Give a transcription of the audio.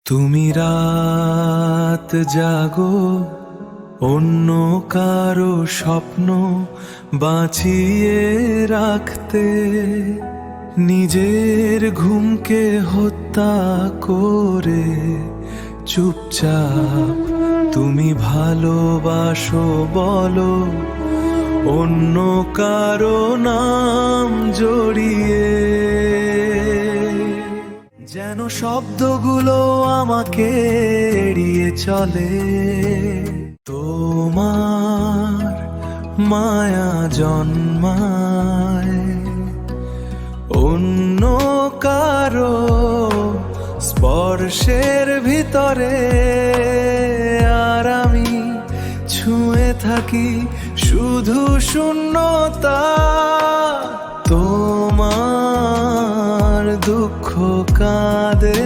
তুমি রাত জাগো অন্য কারো স্বপ্ন বাঁচিয়ে রাখতে, নিজের ঘুমকে হত্যা করে চুপচাপ তুমি ভালোবাসো বলো অন্য কারো নাম জড়িয়ে। যেন শব্দগুলো আমাকে এড়িয়ে চলে, তোমার মায়া জন্মায় অন্য কারো স্পর্শের ভিতরে, আর আমি ছুঁয়ে থাকি শুধু শূন্যতা। তোমার দুঃখ কাঁদে